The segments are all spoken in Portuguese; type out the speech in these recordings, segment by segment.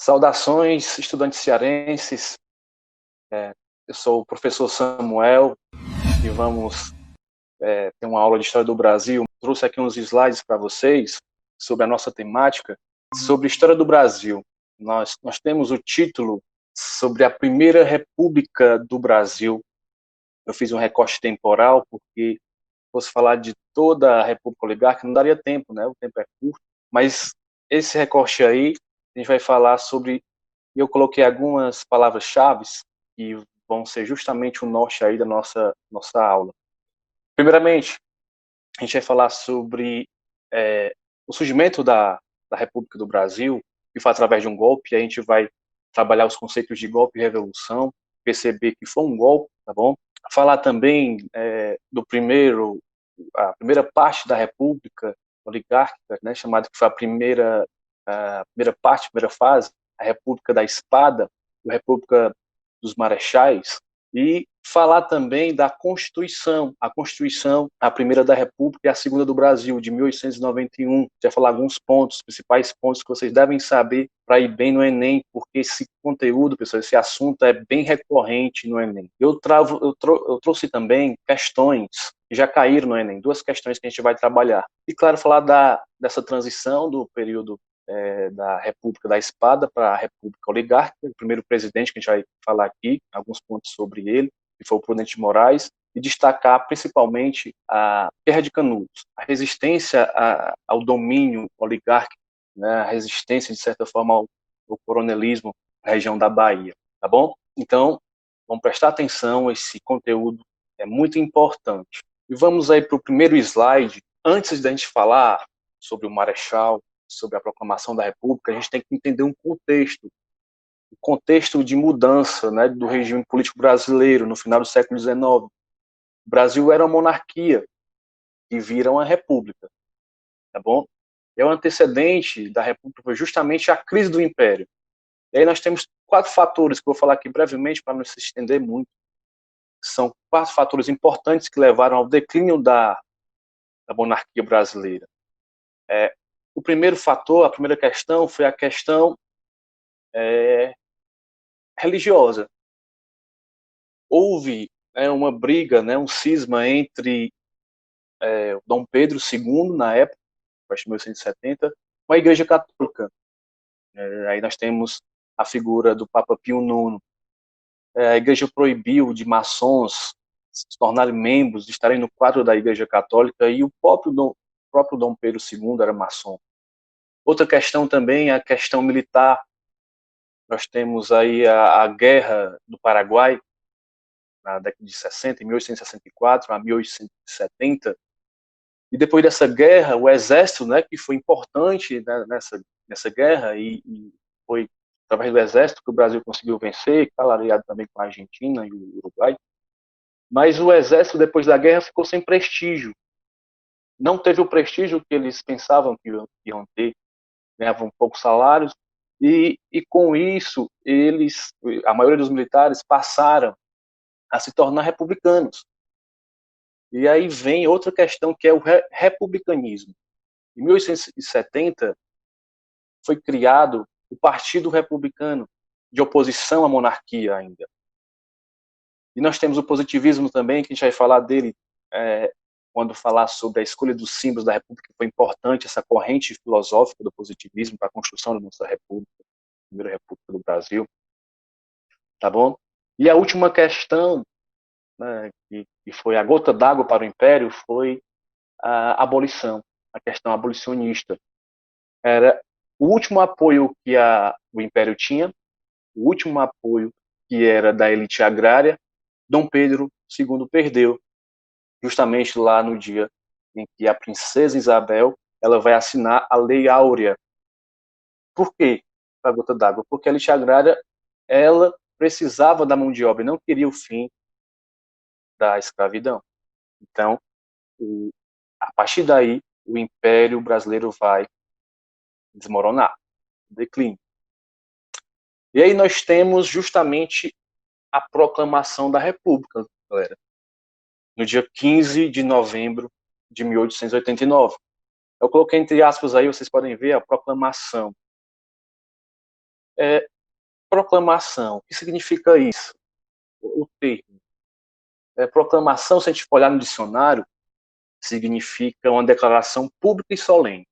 Saudações, estudantes cearenses. Eu sou o professor Samuel e vamos ter uma aula de História do Brasil. Trouxe aqui uns slides para vocês sobre a nossa temática, sobre História do Brasil. Nós temos o título sobre a Primeira República do Brasil. Eu fiz um recorte temporal porque, se fosse falar de toda a República Oligárquica, não daria tempo, né? O tempo é curto. Mas esse recorte aí, a gente vai falar sobre. Eu coloquei algumas palavras-chave que vão ser justamente o norte aí da nossa aula. Primeiramente, a gente vai falar sobre o surgimento da República do Brasil, que foi através de um golpe, e a gente vai trabalhar os conceitos de golpe e revolução, perceber que foi um golpe, tá bom? Falar também a primeira parte da República Oligárquica, né, chamada que foi a primeira parte, a primeira fase, a República da Espada, a República dos Marechais, e falar também da Constituição, a primeira da República e a segunda do Brasil, de 1891. Já falar alguns pontos, principais pontos que vocês devem saber para ir bem no Enem, porque esse conteúdo, pessoal, esse assunto é bem recorrente no Enem. Eu trouxe também questões que já caíram no Enem, duas questões que a gente vai trabalhar. E, claro, falar dessa transição do período da República da Espada para a República Oligárquica, o primeiro presidente que a gente vai falar aqui, alguns pontos sobre ele, que foi o Prudente de Moraes, e destacar principalmente a Guerra de Canudos, a resistência ao domínio oligárquico, né, a resistência, de certa forma, ao coronelismo na região da Bahia, tá bom? Então, vamos prestar atenção, esse conteúdo é muito importante. E vamos aí para o primeiro slide. Antes da gente falar sobre o Marechal, sobre a proclamação da República, a gente tem que entender um contexto, o contexto de mudança, né, do regime político brasileiro no final do século XIX. O Brasil era uma monarquia e vira uma república, tá bom? E o antecedente da república foi justamente a crise do Império. E aí nós temos 4 fatores que eu vou falar aqui brevemente para não se estender muito. São 4 fatores importantes que levaram ao declínio da monarquia brasileira. O primeiro fator, a primeira questão, foi a questão religiosa. Houve uma briga, um cisma entre o Dom Pedro II, na época, acho que 1870, com a Igreja Católica. Aí nós temos a figura do Papa Pio IX. A Igreja proibiu de maçons se tornarem membros, de estarem no quadro da Igreja Católica, e o próprio Dom Pedro II era maçom. Outra questão também é a questão militar. Nós temos aí a Guerra do Paraguai, na década de 60, em 1864 a 1870. E depois dessa guerra, o exército, né, que foi importante, né, nessa guerra, e foi através do exército que o Brasil conseguiu vencer, aliado também com a Argentina e o Uruguai. Mas o exército, depois da guerra, ficou sem prestígio. Não teve o prestígio que eles pensavam que iam ter, ganhavam poucos salários, e com isso, a maioria dos militares passaram a se tornar republicanos. E aí vem outra questão, que é o republicanismo. Em 1870, foi criado o Partido Republicano, de oposição à monarquia ainda. E nós temos o positivismo também, que a gente vai falar dele quando falar sobre a escolha dos símbolos da República, que foi importante, essa corrente filosófica do positivismo para a construção da nossa República, a primeira República do Brasil. Tá bom? E a última questão, né, que foi a gota d'água para o Império, foi a abolição, a questão abolicionista. Era o último apoio que o Império tinha, o último apoio que era da elite agrária, Dom Pedro II perdeu, justamente lá no dia em que a princesa Isabel ela vai assinar a Lei Áurea. Por quê? A gota d'água? Porque a elite agrária ela precisava da mão de obra e não queria o fim da escravidão. Então, a partir daí, o Império Brasileiro vai desmoronar, declínio. E aí nós temos justamente a proclamação da República, galera, no dia 15 de novembro de 1889. Eu coloquei entre aspas aí, vocês podem ver a proclamação. Proclamação, o que significa isso? O termo. Proclamação, se a gente for olhar no dicionário, significa uma declaração pública e solene.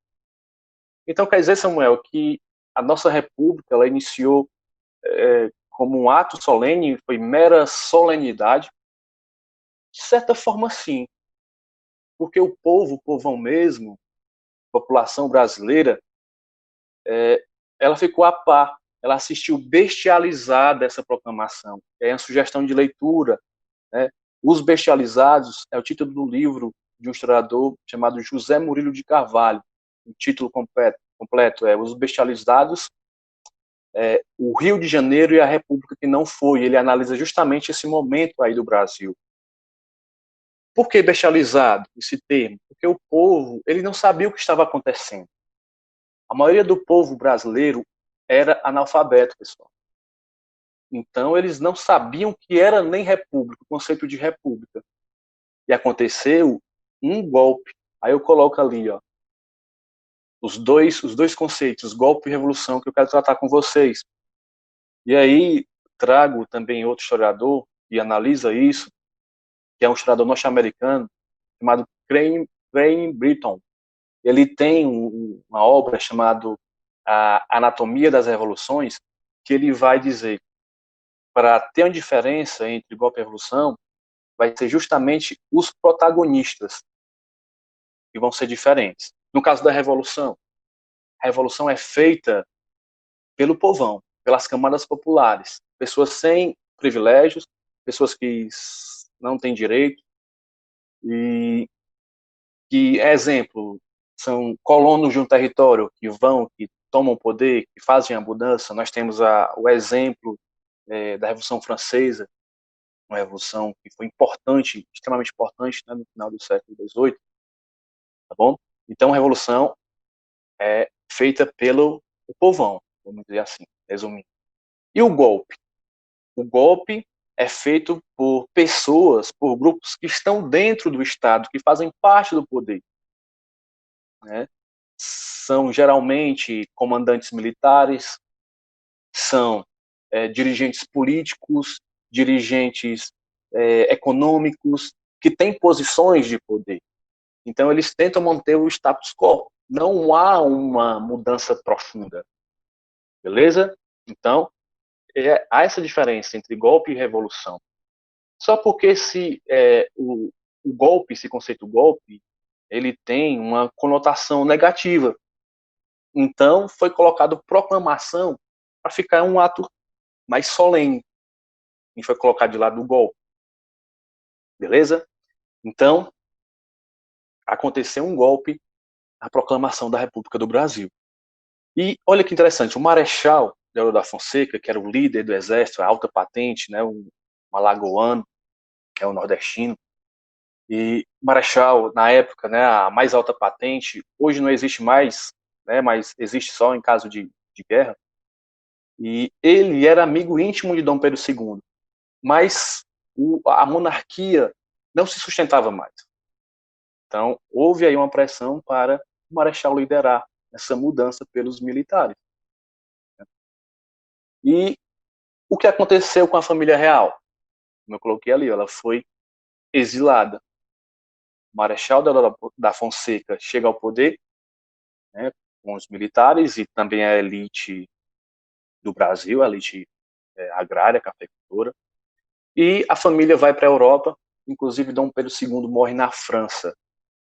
Então, quer dizer, Samuel, que a nossa república ela iniciou como um ato solene, foi mera solenidade? De certa forma, sim. Porque o povão mesmo, a população brasileira, ela ficou a par, ela assistiu bestializada essa proclamação. É uma sugestão de leitura, né? Os Bestializados é o título do livro de um historiador chamado José Murilo de Carvalho. O título completo é Os Bestializados, o Rio de Janeiro e a República que não foi. Ele analisa justamente esse momento aí do Brasil. Por que bestializado, esse termo? Porque o povo ele não sabia o que estava acontecendo. A maioria do povo brasileiro era analfabeto, pessoal. Então, eles não sabiam que era nem república, o conceito de república. E aconteceu um golpe. Aí eu coloco ali, ó, os dois conceitos, golpe e revolução, que eu quero tratar com vocês. E aí trago também outro historiador que analisa isso, que é um historiador norte-americano, chamado Crane Britton. Ele tem uma obra chamada A Anatomia das Revoluções, que ele vai dizer para ter uma diferença entre golpe e revolução, vai ser justamente os protagonistas que vão ser diferentes. No caso da revolução, a revolução é feita pelo povão, pelas camadas populares, pessoas sem privilégios, pessoas que não têm direito, e que, exemplo, são colonos de um território que vão, que tomam poder, que fazem a mudança. Nós temos o exemplo da Revolução Francesa, uma revolução que foi importante, extremamente importante, né, no final do século XVIII, tá bom? Então, a revolução é feita pelo povão, vamos dizer assim, resumindo. E o golpe? O golpe é feito por pessoas, por grupos que estão dentro do Estado, que fazem parte do poder, né? São geralmente comandantes militares, são dirigentes políticos, dirigentes econômicos, que têm posições de poder. Então, eles tentam manter o status quo. Não há uma mudança profunda. Beleza? Então, há essa diferença entre golpe e revolução. Só porque o golpe, esse conceito golpe, ele tem uma conotação negativa. Então, foi colocado proclamação para ficar um ato mais solene. E foi colocado de lado o golpe. Beleza? Então, aconteceu um golpe, a proclamação da República do Brasil. E olha que interessante, o Marechal Deodoro da Fonseca, que era o líder do exército, a alta patente, né, um alagoano, que é o nordestino, e o Marechal, na época, né, a mais alta patente, hoje não existe mais, né, mas existe só em caso de guerra, e ele era amigo íntimo de Dom Pedro II, mas a monarquia não se sustentava mais. Então, houve aí uma pressão para o Marechal liderar essa mudança pelos militares. E o que aconteceu com a família real? Como eu coloquei ali, ela foi exilada. O Marechal da Fonseca chega ao poder, né, com os militares e também a elite do Brasil, a elite agrária, cafeicultora, e a família vai para a Europa, inclusive Dom Pedro II morre na França,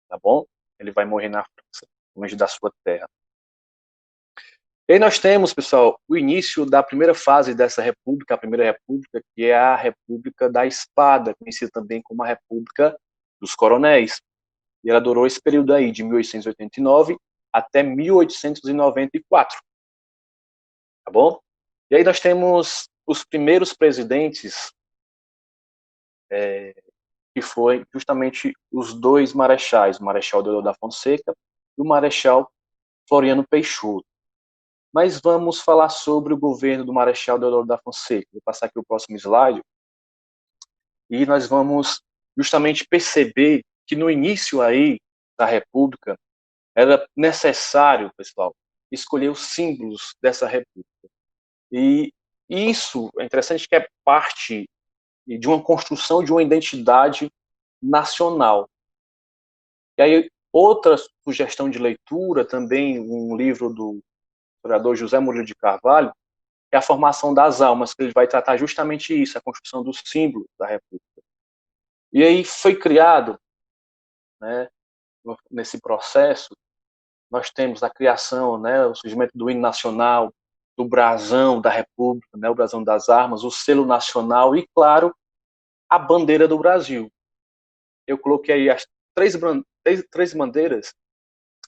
tá bom? Ele vai morrer na França, longe da sua terra. E aí nós temos, pessoal, o início da primeira fase dessa república, a primeira república, que é a República da Espada, conhecida também como a República dos Coronéis. E ela durou esse período aí, de 1889 até 1894. Tá bom? E aí nós temos os primeiros presidentes, que foi justamente os dois marechais, o Marechal Deodoro da Fonseca e o Marechal Floriano Peixoto. Mas vamos falar sobre o governo do Marechal Deodoro da Fonseca. Vou passar aqui o próximo slide. E nós vamos justamente perceber que no início aí da República era necessário, pessoal, escolher os símbolos dessa República. E isso é interessante que é parte de uma construção de uma identidade nacional. E aí, outra sugestão de leitura, também um livro do historiador José Murilo de Carvalho, é a Formação das Almas, que ele vai tratar justamente isso, a construção dos símbolos da República. E aí foi criado, né, nesse processo, nós temos a criação, né, o surgimento do hino nacional, do brasão da República, né, o brasão das armas, o selo nacional e, claro, a bandeira do Brasil. Eu coloquei aí as três bandeiras,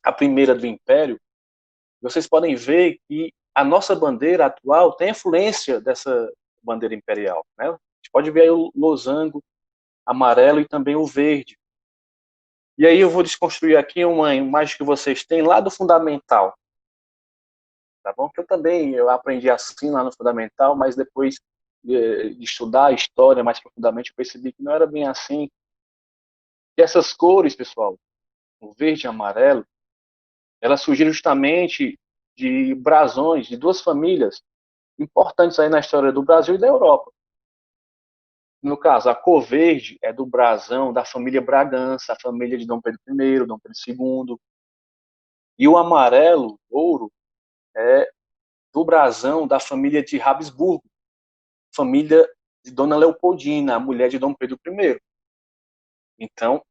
a primeira do Império. Vocês podem ver que a nossa bandeira atual tem influência dessa bandeira imperial, né? A gente pode ver aí o losango amarelo e também o verde. E aí eu vou desconstruir aqui uma imagem que vocês têm lá do fundamental, tá bom? Que eu aprendi assim lá no fundamental, mas depois de estudar a história mais profundamente, eu percebi que não era bem assim. E essas cores, pessoal, o verde e amarelo, elas surgiram justamente de brasões de duas famílias importantes aí na história do Brasil e da Europa. No caso, a cor verde é do brasão da família Bragança, a família de Dom Pedro I, Dom Pedro II. E o amarelo, ouro, é do brasão da família de Habsburgo, família de Dona Leopoldina, a mulher de Dom Pedro I. Então,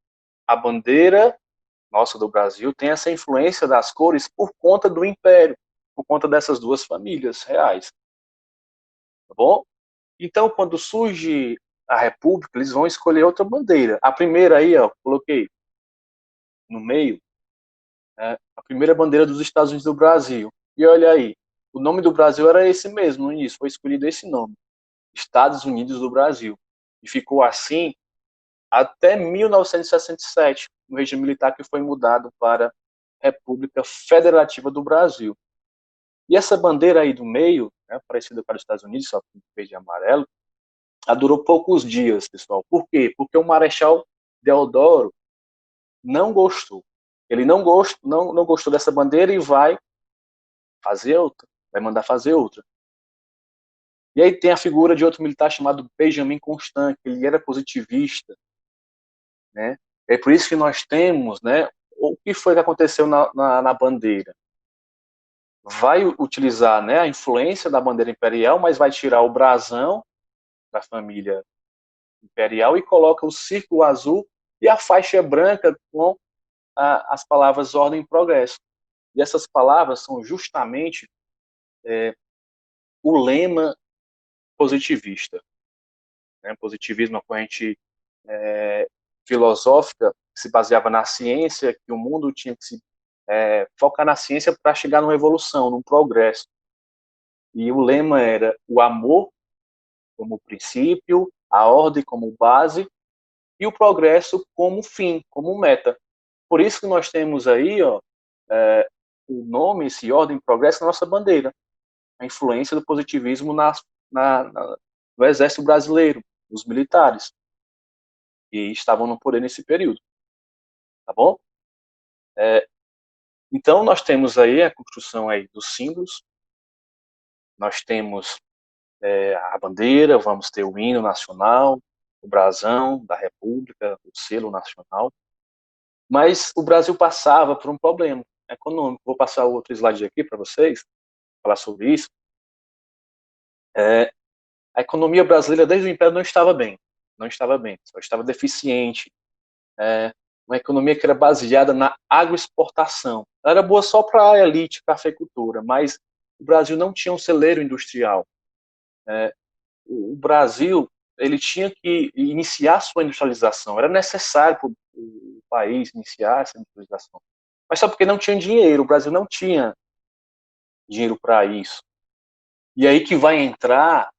a bandeira nossa do Brasil tem essa influência das cores por conta do Império, por conta dessas duas famílias reais. Tá bom? Então, quando surge a República, eles vão escolher outra bandeira. A primeira aí, ó, coloquei no meio, né, a primeira bandeira dos Estados Unidos do Brasil. E olha aí, o nome do Brasil era esse mesmo no início, foi escolhido esse nome, Estados Unidos do Brasil. E ficou assim até 1967, no regime militar que foi mudado para República Federativa do Brasil. E essa bandeira aí do meio, né, parecida com a dos Estados Unidos, só com verde e amarelo, ela durou poucos dias, pessoal. Por quê? Porque o Marechal Deodoro não gostou. Ele não gostou dessa bandeira e vai fazer outra. Vai mandar fazer outra. E aí tem a figura de outro militar chamado Benjamin Constant, que ele era positivista, né? É por isso que nós temos, né, o que foi que aconteceu na bandeira. Vai utilizar, né, a influência da bandeira imperial, mas vai tirar o brasão da família imperial e coloca o círculo azul e a faixa branca com as palavras ordem e progresso. E essas palavras são justamente o lema positivista. Né? Positivismo é uma corrente filosófica que se baseava na ciência, que o mundo tinha que se focar na ciência para chegar numa evolução, num progresso. E o lema era o amor como princípio, a ordem como base e o progresso como fim, como meta. Por isso que nós temos aí, ó, o nome, esse ordem e progresso na nossa bandeira. A influência do positivismo no exército brasileiro, nos militares, que estavam no poder nesse período. Tá bom? Então, nós temos aí a construção aí dos símbolos, nós temos a bandeira, vamos ter o hino nacional, o brasão da República, o selo nacional, mas o Brasil passava por um problema econômico. Vou passar outro slide aqui para vocês, falar sobre isso. A economia brasileira desde o Império não estava bem, só estava deficiente. Uma economia que era baseada na agroexportação. Ela era boa só para a elite, para a cafeicultura, mas o Brasil não tinha um celeiro industrial. O Brasil ele tinha que iniciar sua industrialização, era necessário para o país iniciar essa industrialização. Mas só porque não tinha dinheiro, o Brasil não tinha dinheiro para isso. E aí que vai entrar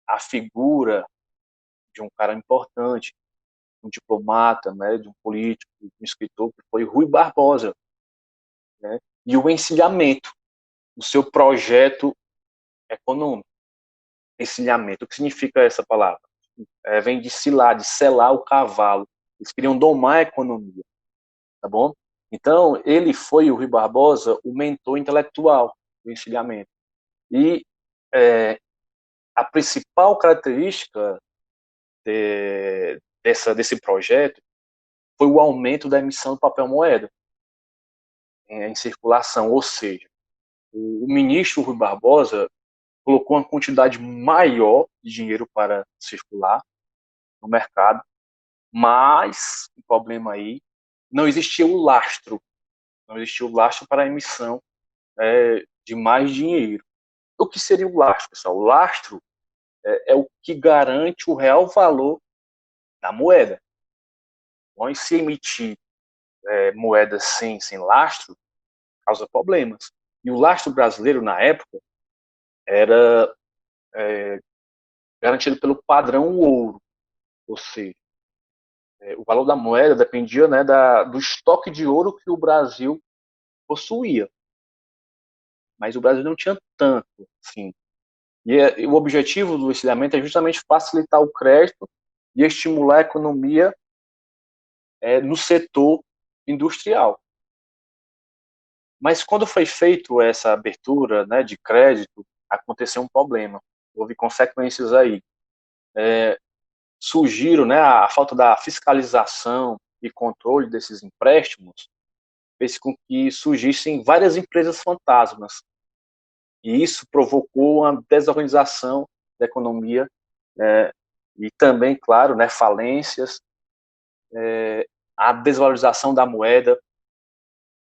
a figura de um cara importante, um diplomata, né, de um político, de um escritor, que foi Rui Barbosa, né, e o encilhamento, o seu projeto econômico. Encilhamento, o que significa essa palavra? Vem de silar, de selar o cavalo. Eles queriam domar a economia, tá bom? Então, ele foi, o Rui Barbosa, o mentor intelectual do encilhamento. E a principal característica desse projeto foi o aumento da emissão do papel moeda em circulação, ou seja, o ministro Rui Barbosa colocou uma quantidade maior de dinheiro para circular no mercado, mas o problema aí, não existia o lastro para a emissão de mais dinheiro. O que seria o lastro, pessoal? O lastro é o que garante o real valor da moeda. Então, se emitir moeda sem lastro, causa problemas. E o lastro brasileiro, na época, era garantido pelo padrão ouro, ou seja, o valor da moeda dependia, né, do estoque de ouro que o Brasil possuía. Mas o Brasil não tinha tanto, assim. E o objetivo do vencilhamento é justamente facilitar o crédito e estimular a economia no setor industrial. Mas quando foi feito essa abertura, né, de crédito, aconteceu um problema. Houve consequências aí. Surgiram, né, a falta da fiscalização e controle desses empréstimos fez com que surgissem várias empresas fantasmas. E isso provocou uma desorganização da economia e também, claro, né, falências, a desvalorização da moeda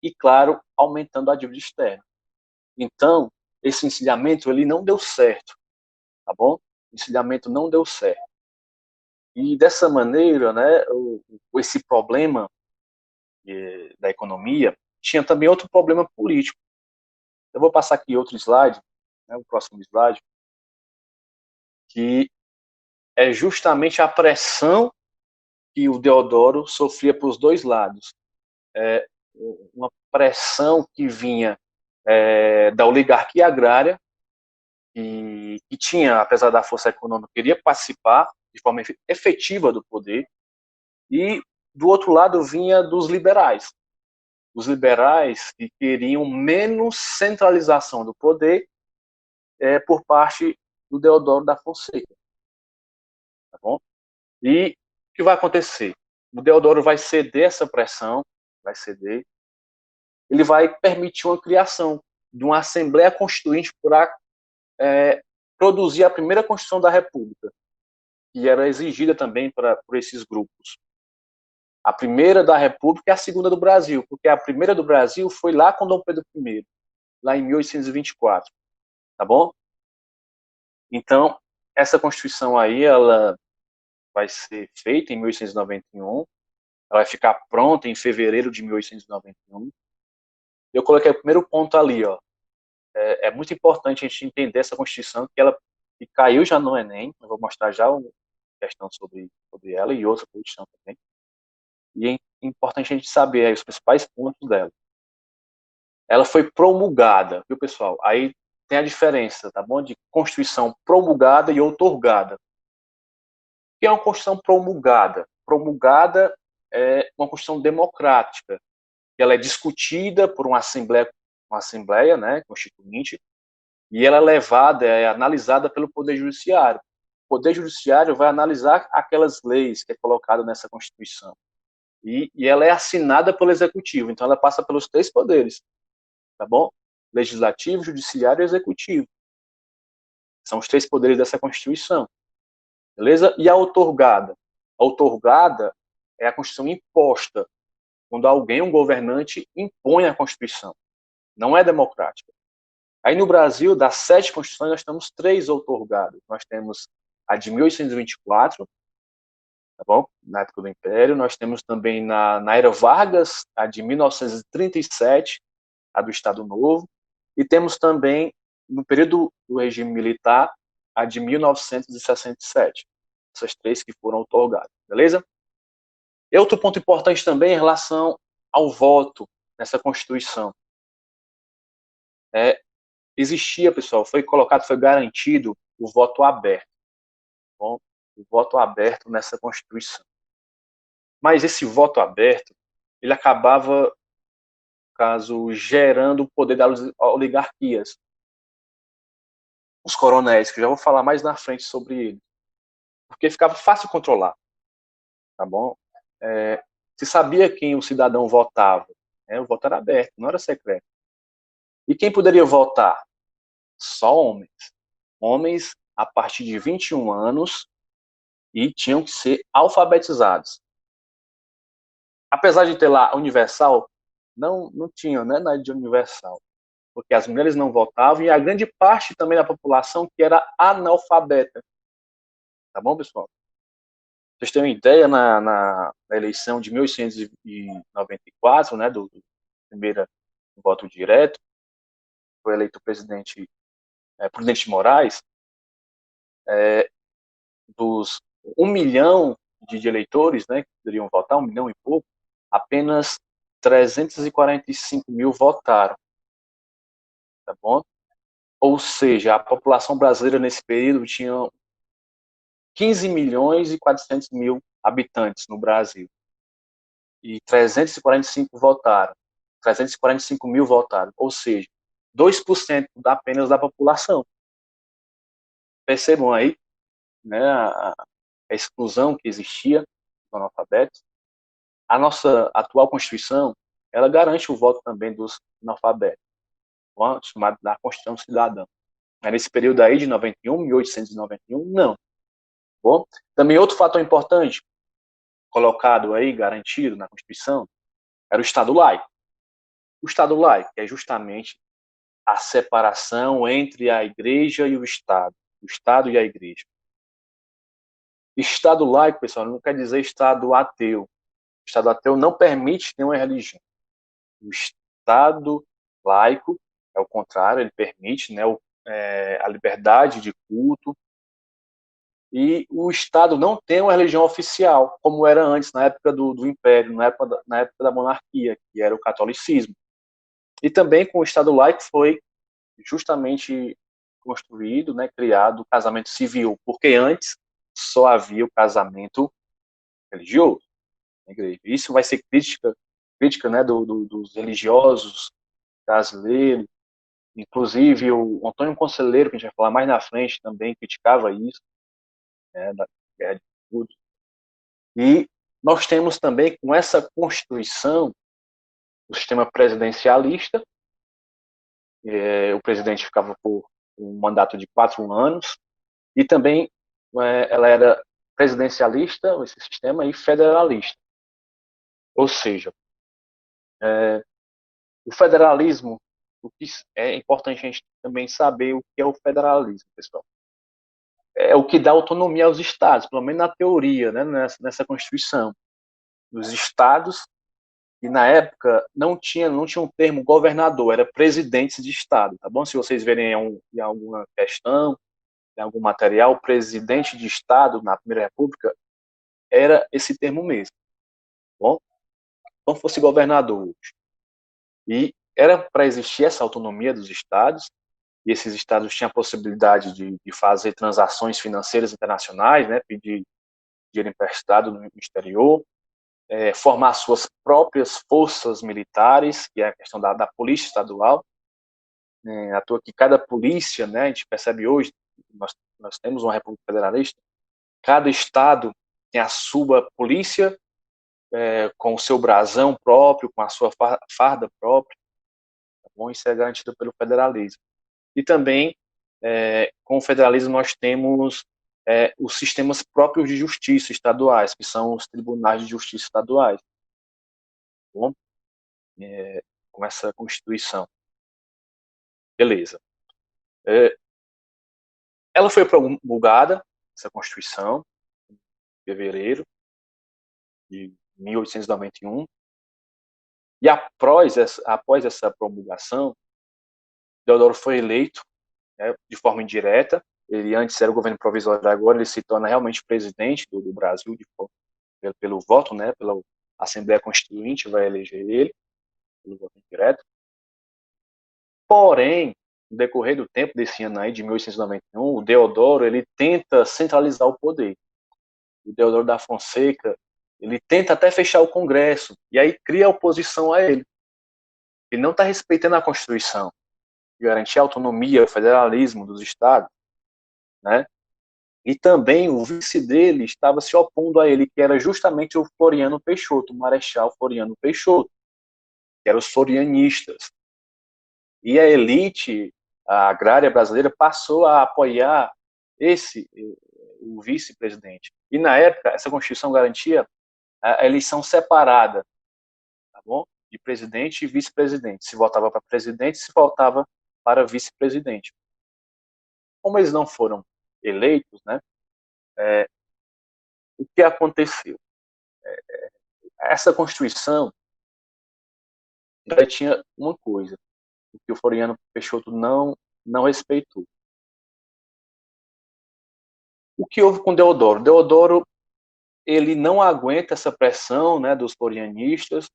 e, claro, aumentando a dívida externa. Então, esse encilhamento ele não deu certo, tá bom? O encilhamento não deu certo. E dessa maneira, né, esse problema da economia tinha também outro problema político. Eu vou passar aqui outro slide, né, o próximo slide, que é justamente a pressão que o Deodoro sofria para os dois lados. Uma pressão que vinha da oligarquia agrária, que tinha, apesar da força econômica, queria participar de forma efetiva do poder, e do outro lado vinha dos liberais. Os liberais que queriam menos centralização do poder por parte do Deodoro da Fonseca. Tá bom? E o que vai acontecer? O Deodoro vai ceder essa pressão, vai ceder, ele vai permitir uma criação de uma Assembleia Constituinte para produzir a primeira Constituição da República, que era exigida também por esses grupos. A primeira da República e a segunda do Brasil, porque a primeira do Brasil foi lá com Dom Pedro I, lá em 1824, tá bom? Então, essa Constituição aí, ela vai ser feita em 1891, ela vai ficar pronta em fevereiro de 1891. Eu coloquei o primeiro ponto ali, ó. É muito importante a gente entender essa Constituição, que caiu já no Enem, eu vou mostrar já uma questão sobre ela e outra Constituição também. E é importante a gente saber os principais pontos dela. Ela foi promulgada, viu, pessoal? Aí tem a diferença, tá bom? De Constituição promulgada e outorgada. O que é uma Constituição promulgada? Promulgada é uma Constituição democrática, que ela é discutida por uma Assembleia, né, Constituinte, e ela é levada, analisada pelo Poder Judiciário. O Poder Judiciário vai analisar aquelas leis que é colocada nessa Constituição. E ela é assinada pelo Executivo, então ela passa pelos 3 poderes, tá bom? Legislativo, Judiciário e Executivo. São os 3 poderes dessa Constituição, beleza? E a outorgada? A outorgada é a Constituição imposta, quando alguém, um governante, impõe a Constituição. Não é democrática. Aí no Brasil, das 7 Constituições, nós temos 3 outorgadas. Nós temos a de 1824, tá bom? Na época do Império. Nós temos também na Era Vargas, a de 1937, a do Estado Novo. E temos também, no período do regime militar, a de 1967. Essas 3 que foram outorgadas, beleza? E outro ponto importante também em relação ao voto nessa Constituição. Existia, pessoal, foi garantido o voto aberto. Bom, o voto aberto nessa Constituição. Mas esse voto aberto, ele acabava, no caso, gerando o poder das oligarquias. os coronéis, que eu já vou falar mais na frente sobre ele, porque ficava fácil controlar, tá bom? Se sabia quem o cidadão votava, né? O voto era aberto, não era secreto. E quem poderia votar? Só homens. Homens a partir de 21 anos e tinham que ser alfabetizados. Apesar de ter lá universal, não tinha, né, nada de universal, porque as mulheres não votavam e a grande parte também da população que era analfabeta. Tá bom, pessoal? Vocês têm uma ideia, na eleição de 1894, né, do primeiro voto direto, foi eleito o presidente Prudente de Moraes, dos 1 milhão de eleitores, né, que poderiam votar, 1 milhão e pouco, apenas 345 mil votaram, tá bom? Ou seja, a população brasileira nesse período tinha 15 milhões e 400 mil habitantes no Brasil. E 345 votaram. 345 mil votaram. Ou seja, 2% apenas da população. Percebam aí, né, a exclusão que existia dos analfabetos. A nossa atual Constituição, ela garante o voto também dos analfabetos, chamado da Constituição Cidadã. Nesse período aí de 91, 1891, não. Bom, também outro fator importante, colocado aí, garantido na Constituição, era o Estado laico. O Estado laico é justamente a separação entre a Igreja e o Estado e a Igreja. Estado laico, pessoal, não quer dizer Estado ateu. O Estado ateu não permite nenhuma religião. O Estado laico, é o contrário, ele permite, né, a liberdade de culto, e o Estado não tem uma religião oficial, como era antes, na época do Império, na época da monarquia, que era o catolicismo. E também com o Estado laico foi justamente construído, né, criado o casamento civil, porque antes só havia o casamento religioso na igreja. Isso vai ser crítica, né, dos religiosos brasileiros, inclusive o Antônio Conselheiro, que a gente vai falar mais na frente, também criticava isso, né, da guerra de tudo. E nós temos também, com essa Constituição, o sistema presidencialista. O presidente ficava por um mandato de 4 anos, e também ela era presidencialista, esse sistema, e federalista. Ou seja, o federalismo, o que é importante a gente também saber o que é o federalismo, pessoal. É o que dá autonomia aos estados, pelo menos na teoria, né, nessa Constituição. Os estados, e na época não tinha um termo governador, era presidentes de estado, tá bom? Se vocês verem em alguma questão, em algum material, o presidente de estado na Primeira República era esse termo mesmo, tá bom? Então fosse governador. E era para existir essa autonomia dos estados, e esses estados tinham a possibilidade de fazer transações financeiras internacionais, né, pedir dinheiro emprestado no exterior, formar suas próprias forças militares, que é a questão da polícia estadual. À toa que cada polícia, né, a gente percebe hoje, nós temos uma república federalista, cada estado tem a sua polícia, com o seu brasão próprio, com a sua farda própria, tá bom? Isso é garantido pelo federalismo. E também, com o federalismo, nós temos os sistemas próprios de justiça estaduais, que são os tribunais de justiça estaduais, tá bom? Com essa Constituição. Beleza. Ela foi promulgada, essa Constituição, em fevereiro de 1891, e após essa promulgação, Deodoro foi eleito, né, de forma indireta. Ele antes era o governo provisório, agora ele se torna realmente presidente do Brasil pelo voto, né, pela Assembleia Constituinte vai eleger ele pelo voto indireto. Porém, no decorrer do tempo desse ano aí, de 1891, o Deodoro ele tenta centralizar o poder. O Deodoro da Fonseca ele tenta até fechar o Congresso e aí cria oposição a ele. Ele não está respeitando a Constituição, garantir a autonomia, o federalismo dos estados. né? E também o vice dele estava se opondo a ele, que era justamente o Floriano Peixoto, o Marechal Floriano Peixoto, que eram os florianistas. E a elite a agrária brasileira passou a apoiar o vice-presidente. E na época, essa Constituição garantia a eleição separada, tá bom? De presidente e vice-presidente. Se votava para presidente, se votava para vice-presidente. Como eles não foram eleitos, né? O que aconteceu? Essa Constituição já tinha uma coisa, que o Floriano Peixoto não respeitou. O que houve com Deodoro? Deodoro ele não aguenta essa pressão, né, dos florianistas,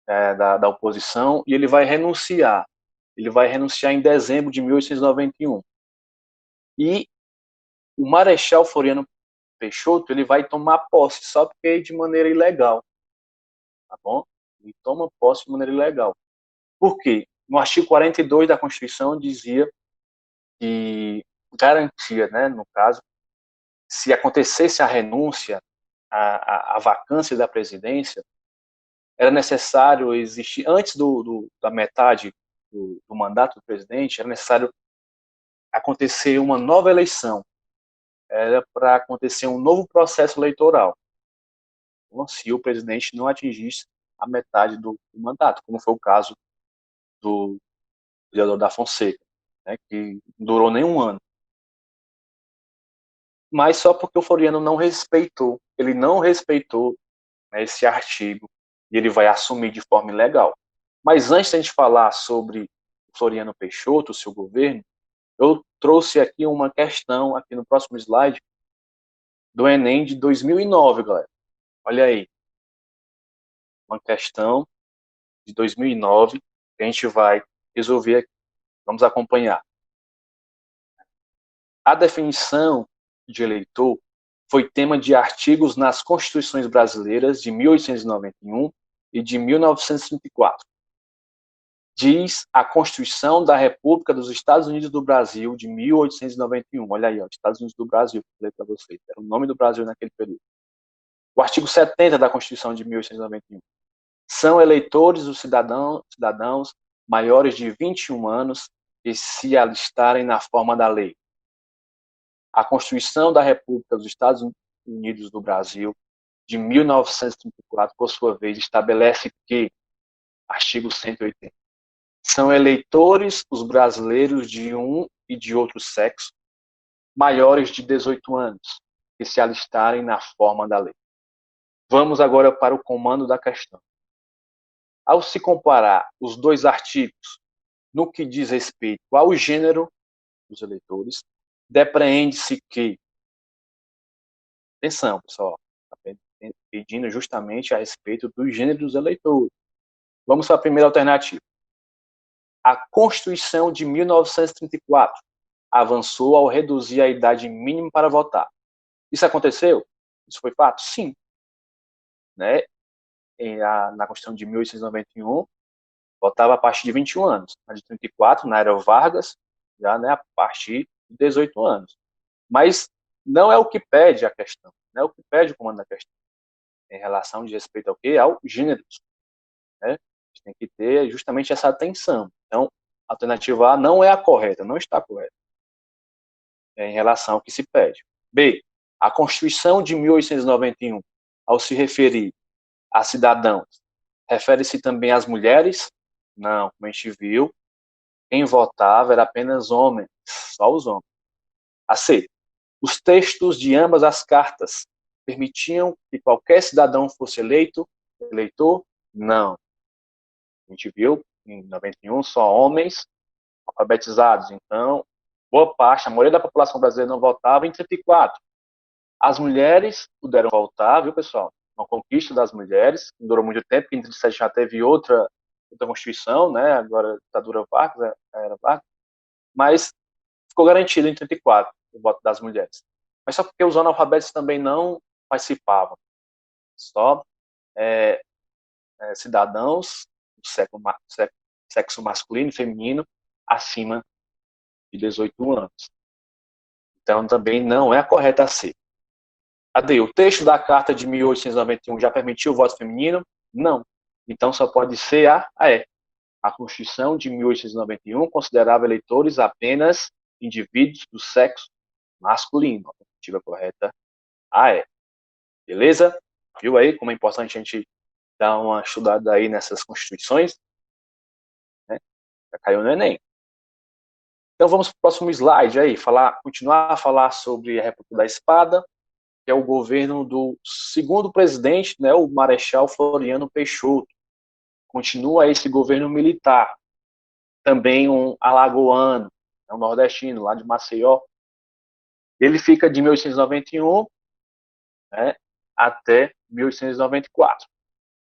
da oposição, e ele vai renunciar. Ele vai renunciar em dezembro de 1891. E o Marechal Floriano Peixoto ele vai tomar posse, só que de maneira ilegal. Tá bom? Ele toma posse de maneira ilegal. Por quê? No artigo 42 da Constituição dizia que garantia, né, no caso, se acontecesse a renúncia, a vacância da presidência, era necessário existir, antes da metade do mandato do presidente, era necessário acontecer uma nova eleição, era para acontecer um novo processo eleitoral, se o presidente não atingisse a metade do mandato, como foi o caso do Deodoro da Fonseca, né, que não durou nem um ano. Mas só porque o Floriano não respeitou, ele não respeitou, né, esse artigo, e ele vai assumir de forma ilegal. Mas antes de a gente falar sobre o Floriano Peixoto, o seu governo, eu trouxe aqui uma questão, aqui no próximo slide, do Enem de 2009, galera. Olha aí, uma questão de 2009 que a gente vai resolver aqui. Vamos acompanhar. A definição de eleitor foi tema de artigos nas Constituições brasileiras de 1891 e de 1934. Diz a Constituição da República dos Estados Unidos do Brasil de 1891. Olha aí, ó, Estados Unidos do Brasil, que eu falei para vocês. Era o nome do Brasil naquele período. O artigo 70 da Constituição de 1891. São eleitores os cidadãos maiores de 21 anos que se alistarem na forma da lei. A Constituição da República dos Estados Unidos do Brasil, de 1934, por sua vez, estabelece que, artigo 180, são eleitores os brasileiros de um e de outro sexo, maiores de 18 anos, que se alistarem na forma da lei. Vamos agora para o comando da questão. Ao se comparar os dois artigos no que diz respeito ao gênero dos eleitores, depreende-se que, atenção, pessoal, está pedindo justamente a respeito do gênero dos eleitores. Vamos para a primeira alternativa. A Constituição de 1934 avançou ao reduzir a idade mínima para votar. Isso aconteceu? Isso foi fato? Sim. Né? Na Constituição de 1891, votava a partir de 21 anos. Na de 34, na era Vargas, já, né, a partir de 18 anos. Mas não é o que pede a questão, não é o que pede o comando da questão. Em relação de respeito ao quê? Ao gênero. Né? A gente tem que ter justamente essa atenção. Então, a alternativa A não é a correta, não está correta. Em relação ao que se pede. B. A Constituição de 1891, ao se referir a cidadãos, refere-se também às mulheres? Não, como a gente viu, quem votava era apenas homens, só os homens. A C. Os textos de ambas as cartas permitiam que qualquer cidadão fosse eleitor? Não. A gente viu, em 91, só homens alfabetizados. Então, boa parte, a maioria da população brasileira não votava. Em 34, as mulheres puderam votar, viu, pessoal? Uma conquista das mulheres, que durou muito tempo, em 37 já teve outra Constituição, né? Agora a ditadura Vargas, era Vargas, mas ficou garantido em 34 o voto das mulheres. Mas só porque os analfabetos também não participavam. Só cidadãos do sexo masculino e feminino acima de 18 anos. Então, também não é a correta a ser. Cadê? O texto da Carta de 1891 já permitiu o voto feminino? Não. Então, só pode ser a E. A Constituição de 1891 considerava eleitores apenas indivíduos do sexo masculino. A alternativa correta, a E. Beleza? Viu aí como é importante a gente dar uma estudada aí nessas constituições? Né? Já caiu no Enem. Então vamos para o próximo slide aí, continuar a falar sobre a República da Espada, que é o governo do segundo presidente, né, o Marechal Floriano Peixoto. Continua esse governo militar. Também um alagoano, um nordestino, lá de Maceió. Ele fica de 1891, né, até 1894.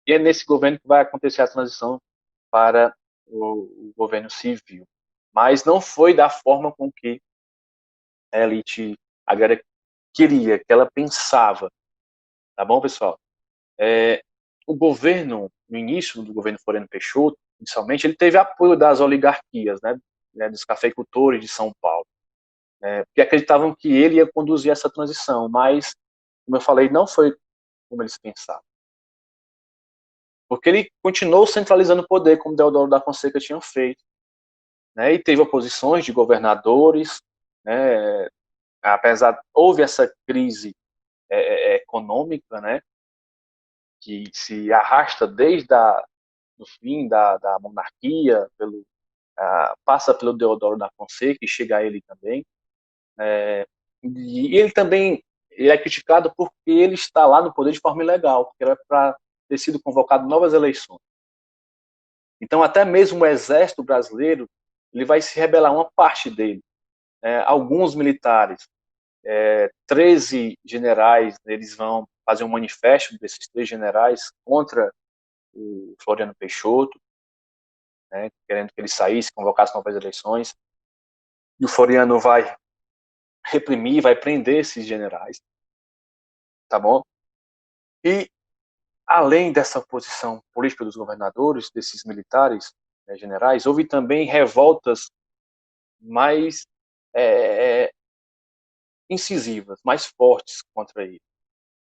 E é nesse governo que vai acontecer a transição para o governo civil. Mas não foi da forma com que a elite agrária queria, que ela pensava. Tá bom, pessoal? O governo, no início do governo Floriano Peixoto, inicialmente, ele teve apoio das oligarquias, né, dos cafeicultores de São Paulo, porque acreditavam que ele ia conduzir essa transição, mas, como eu falei, não foi como eles pensavam. Porque ele continuou centralizando o poder, como Deodoro da Fonseca tinha feito, né, e teve oposições de governadores, né, apesar, houve essa crise econômica, né, que se arrasta desde o fim da monarquia, passa pelo Deodoro da Fonseca e chega a ele também. E ele também é criticado porque ele está lá no poder de forma ilegal, porque era para ter sido convocado novas eleições. Então, até mesmo o exército brasileiro ele vai se rebelar, uma parte dele. Alguns militares, 13 generais, eles vão fazer um manifesto desses 3 generais contra o Floriano Peixoto, né, querendo que ele saísse, convocasse novas eleições. E o Floriano vai reprimir, vai prender esses generais, tá bom? E além dessa posição política dos governadores, desses militares, né, generais, houve também revoltas mais incisivas, mais fortes contra ele.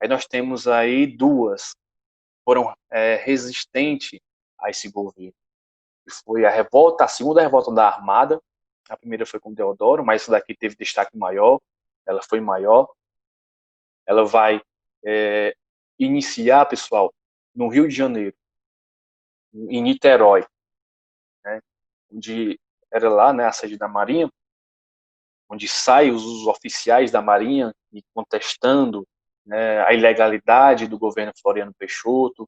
Aí nós temos aí 2 foram resistentes a esse governo. Foi a segunda revolta da Armada. A primeira foi com Deodoro, mas essa daqui teve destaque maior. Ela foi maior. Ela vai iniciar, pessoal, no Rio de Janeiro, em Niterói, né, onde era lá, né, a sede da Marinha, onde saem os oficiais da Marinha e contestando, né, a ilegalidade do governo Floriano Peixoto,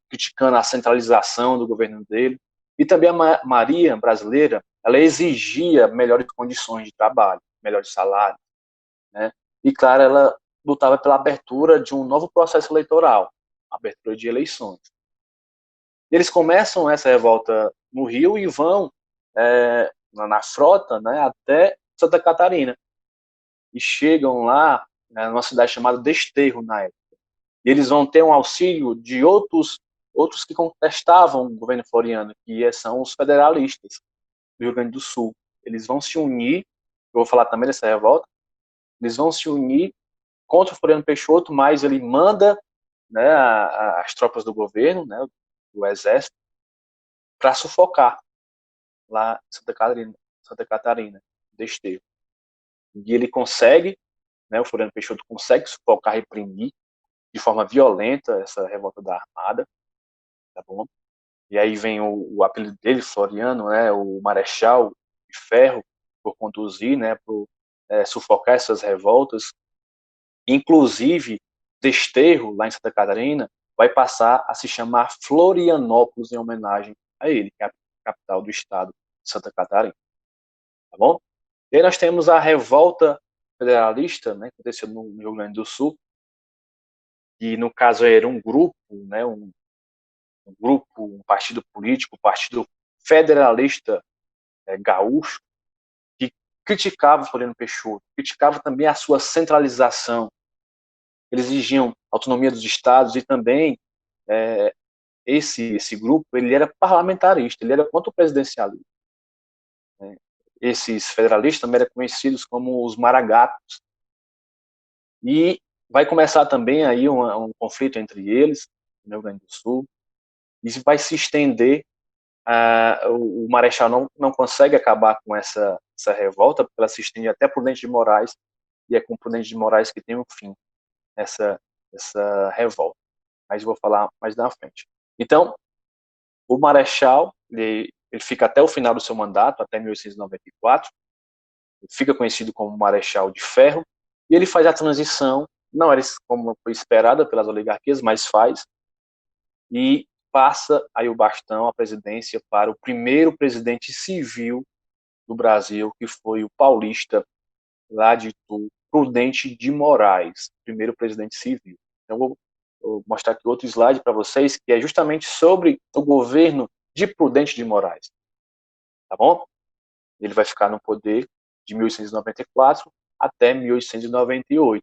criticando a centralização do governo dele. E também a Marinha brasileira, ela exigia melhores condições de trabalho, melhores salários, né? E, claro, ela lutava pela abertura de um novo processo eleitoral, abertura de eleições. Eles começam essa revolta no Rio e vão na frota, né, até Santa Catarina. E chegam lá, né, numa cidade chamada Desterro, na época. E eles vão ter um auxílio de outros que contestavam o governo Floriano, que são os federalistas do Rio Grande do Sul. Eles vão se unir, eu vou falar também dessa revolta, eles vão se unir contra o Floriano Peixoto, mas ele manda, né, as tropas do governo, né, do exército, para sufocar lá em Santa Catarina, Desterro. E ele consegue, né, o Floriano Peixoto consegue sufocar, reprimir de forma violenta essa revolta da Armada, tá bom? E aí vem o apelido dele, Floriano, né, o Marechal de Ferro, por conduzir, né, por sufocar essas revoltas. Inclusive, Desterro, lá em Santa Catarina, vai passar a se chamar Florianópolis, em homenagem a ele, que é a capital do estado de Santa Catarina. Tá bom? E aí nós temos a revolta federalista, né, que aconteceu no Rio Grande do Sul, e no caso era um grupo, né, um partido político, o Partido Federalista Gaúcho, que criticava o Floriano Peixoto, criticava também a sua centralização. Eles exigiam autonomia dos estados e também esse grupo ele era parlamentarista, ele era contra o presidencialismo, né? esses federalistas também eram conhecidos como os maragatos. E vai começar também aí um conflito entre eles, no Rio Grande do Sul, e vai se estender. O Marechal não consegue acabar com essa revolta, porque ela se estende até Prudente de Moraes, e é com Prudente de Moraes que tem um fim essa revolta. Mas vou falar mais na frente. Então, o Marechal, ele fica até o final do seu mandato, até 1894, ele fica conhecido como Marechal de Ferro, e ele faz a transição, não era como foi esperada pelas oligarquias, mas faz, e passa aí o bastão, a presidência, para o primeiro presidente civil do Brasil, que foi o paulista, lá de Itu, Prudente de Moraes, primeiro presidente civil. Então, vou mostrar aqui outro slide para vocês, que é justamente sobre o governo de Prudente de Moraes. Tá bom? Ele vai ficar no poder de 1894 até 1898.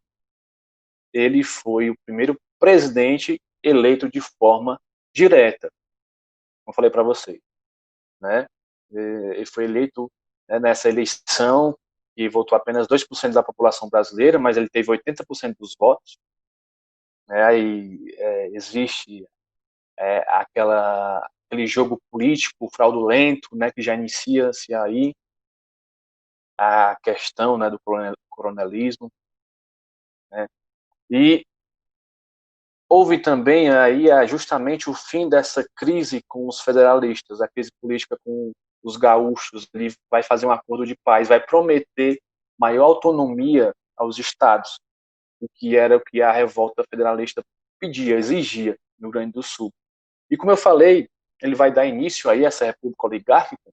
Ele foi o primeiro presidente eleito de forma direta, como falei para vocês, né? Ele foi eleito, né, nessa eleição e votou apenas 2% da população brasileira, mas ele teve 80% dos votos. Né? Aí existe aquele jogo político fraudulento, né, que já inicia-se aí a questão, né, do coronelismo, né? E houve também aí justamente o fim dessa crise com os federalistas, a crise política com os gaúchos. Ele vai fazer um acordo de paz, vai prometer maior autonomia aos estados, o que a revolta federalista pedia, exigia no Rio Grande do Sul. E como eu falei, ele vai dar início aí a essa república oligárquica,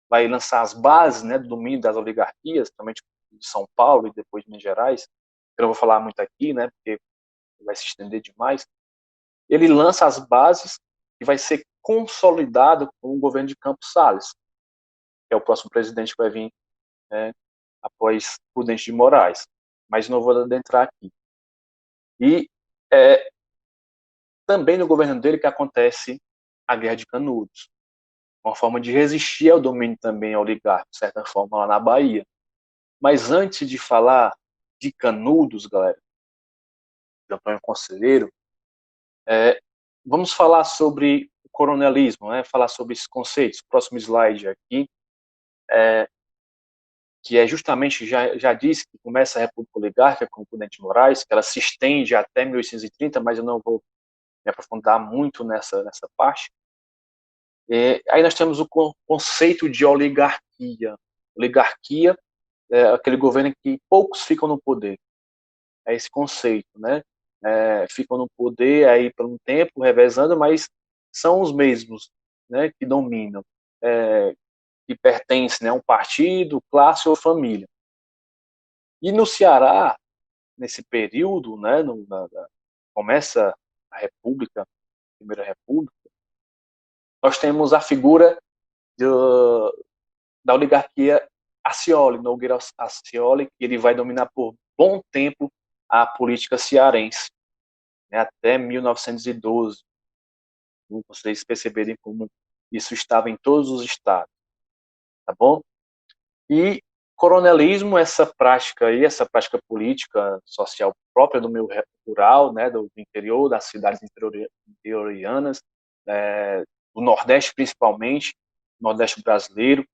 vai lançar as bases, né, do domínio das oligarquias, principalmente de São Paulo e depois de Minas Gerais. Eu não vou falar muito aqui, né, porque vai se estender demais. Ele lança as bases e vai ser consolidado com o governo de Campos Salles, que é o próximo presidente que vai vir, né, após Prudente de Moraes. Mas não vou adentrar aqui. E também no governo dele que acontece a Guerra de Canudos, uma forma de resistir ao domínio também oligárquico, de certa forma, lá na Bahia. Mas antes de falar de Canudos, galera, de Antônio Conselheiro, vamos falar sobre o coronelismo, né? Falar sobre esses conceitos. Próximo slide aqui, que é justamente, já disse que começa a República Oligárquica com o Prudente de Moraes, que ela se estende até 1830, mas eu não vou me aprofundar muito nessa parte. Aí nós temos o conceito de oligarquia. Oligarquia é aquele governo em que poucos ficam no poder. É esse conceito, né? Ficam no poder aí por um tempo, revezando, mas são os mesmos, né, que dominam, que pertencem, né, a um partido, classe ou família. E no Ceará, nesse período, né, começa a República, a Primeira República, nós temos a figura da oligarquia Ascioli, Nogueira Ascioli, que ele vai dominar por bom tempo a política cearense, né, até 1912. Como vocês perceberem como isso estava em todos os estados, tá bom? E coronelismo, essa prática aí, essa prática política social própria do meio rural, né, do interior, das cidades interiorianas, do Nordeste principalmente, Nordeste brasileiro.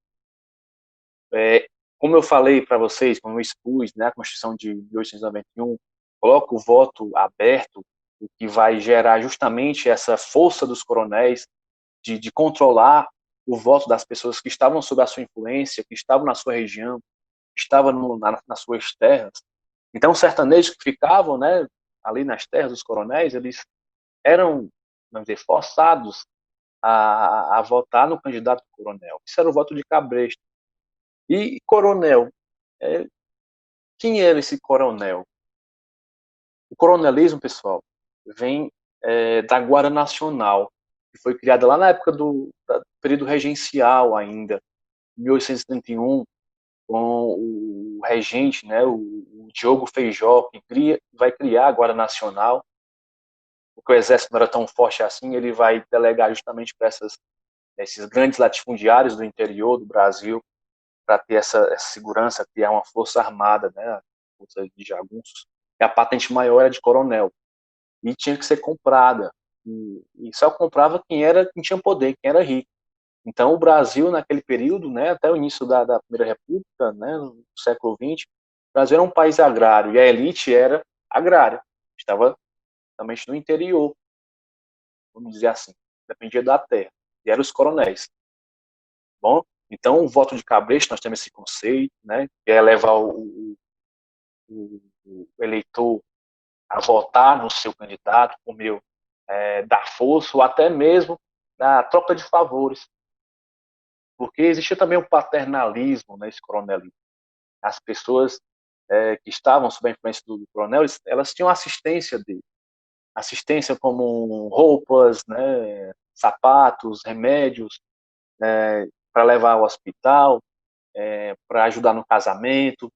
Como eu falei para vocês, como eu expus, né, a Constituição de 1891 coloca o voto aberto, o que vai gerar justamente essa força dos coronéis de controlar o voto das pessoas que estavam sob a sua influência, que estavam na sua região, que estavam nas suas terras. Então, os sertanejos que ficavam, né, ali nas terras dos coronéis, eles eram, vamos dizer, forçados a votar no candidato coronel. Isso era o voto de cabresto. E coronel, quem era esse coronel? O coronelismo, pessoal, vem da Guarda Nacional, que foi criada lá na época do período regencial ainda, 1831, com o regente, né, o Diogo Feijó, que vai criar a Guarda Nacional, porque o exército não era tão forte assim, ele vai delegar justamente para esses grandes latifundiários do interior do Brasil, para ter essa segurança, criar uma força armada, né, a força de jagunços, e a patente maior era de coronel, e tinha que ser comprada, e só comprava quem tinha poder, quem era rico. Então, o Brasil, naquele período, né, até o início da Primeira República, né, no século XX, o Brasil era um país agrário, e a elite era agrária, estava também no interior, vamos dizer assim, dependia da terra, e eram os coronéis. Bom, então, o voto de cabresto, nós temos esse conceito, né, que é levar o eleitor a votar no seu candidato por meio da força ou até mesmo da troca de favores, porque existia também o paternalismo nesse coronelismo. As pessoas que estavam sob a influência do coronel, elas tinham assistência dele, assistência como roupas, né, sapatos, remédios, para levar ao hospital, para ajudar no casamento,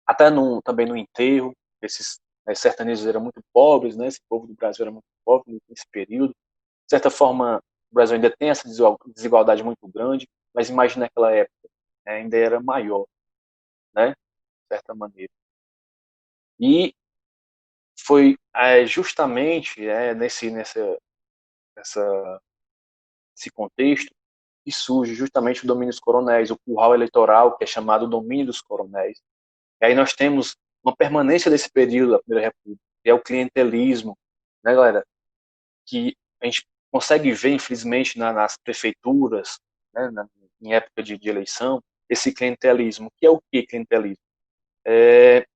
até também no enterro. Esses sertanejos eram muito pobres, né? Esse povo do Brasil era muito pobre nesse período. De certa forma, o Brasil ainda tem essa desigualdade muito grande, mas imagina naquela época, ainda era maior, né? De certa maneira. E foi justamente nessa, esse contexto que surge justamente o domínio dos coronéis, o curral eleitoral, que é chamado domínio dos coronéis. E aí nós temos uma permanência desse período da Primeira República, que é o clientelismo, né, galera? Que a gente consegue ver, infelizmente, nas prefeituras, né, em época de eleição, esse clientelismo. Que é o que clientelismo? É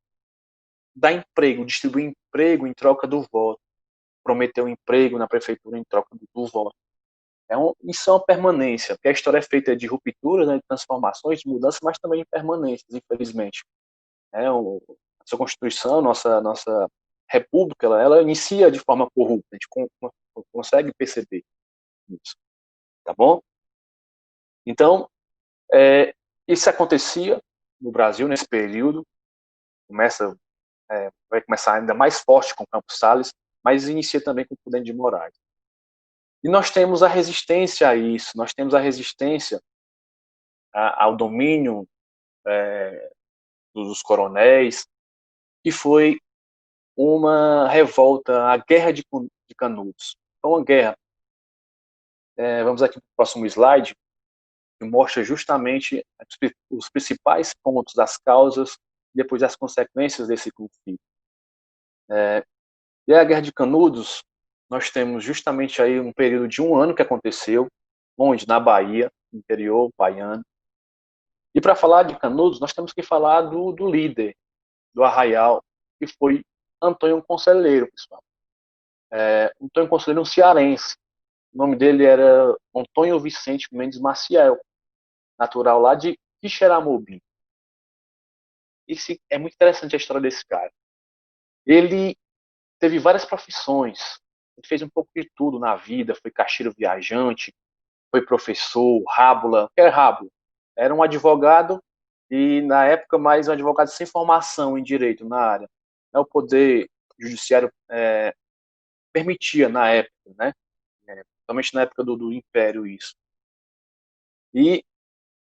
dar emprego, distribuir emprego em troca do voto, prometer um emprego na prefeitura em troca do voto. Isso é uma permanência, porque a história é feita de rupturas, né, de transformações, de mudanças, mas também de permanências, infelizmente. A sua Constituição, nossa República, ela inicia de forma corrupta, a gente consegue perceber isso, tá bom? Então, isso acontecia no Brasil nesse período, vai começar ainda mais forte com Campos Salles, mas inicia também com Prudente de Moraes. E nós temos a resistência a isso, nós temos a resistência ao domínio dos coronéis, que foi uma revolta, a Guerra de Canudos. Foi uma guerra. Vamos aqui para o próximo slide, que mostra justamente os principais pontos das causas e depois as consequências desse conflito. E a Guerra de Canudos, nós temos justamente aí um período de um ano que aconteceu, onde? Na Bahia, interior baiano. E para falar de Canudos, nós temos que falar do líder do Arraial, que foi Antônio Conselheiro, pessoal. Antônio Conselheiro, um cearense. O nome dele era Antônio Vicente Mendes Maciel, natural lá de Quixeramobim. É muito interessante a história desse cara. Ele teve várias profissões, ele fez um pouco de tudo na vida, foi caixeiro viajante, foi professor, rábula. O que é rábula? Era um advogado e, na época, mais um advogado sem formação em direito na área. O poder judiciário permitia na época, né? Principalmente na época do Império, isso. E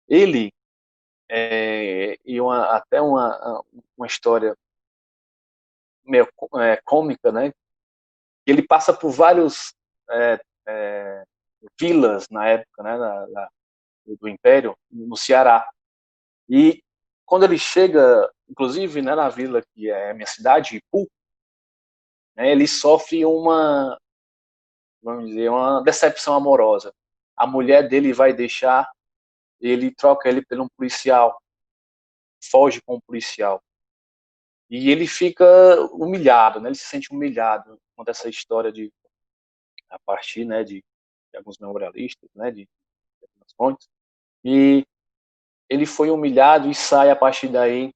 ele, até uma história meio cômica, né? Ele passa por vários é, é, vilas na época, né, do Império, no Ceará. E quando ele chega, inclusive, né, na vila que é a minha cidade, Ipu, né, ele sofre vamos dizer, uma decepção amorosa. A mulher dele vai deixar, ele troca ele por um policial, foge com um policial. E ele fica humilhado, né, ele se sente humilhado com essa história a partir, né, de alguns memorialistas, né, de algumas fontes. E ele foi humilhado e sai a partir daí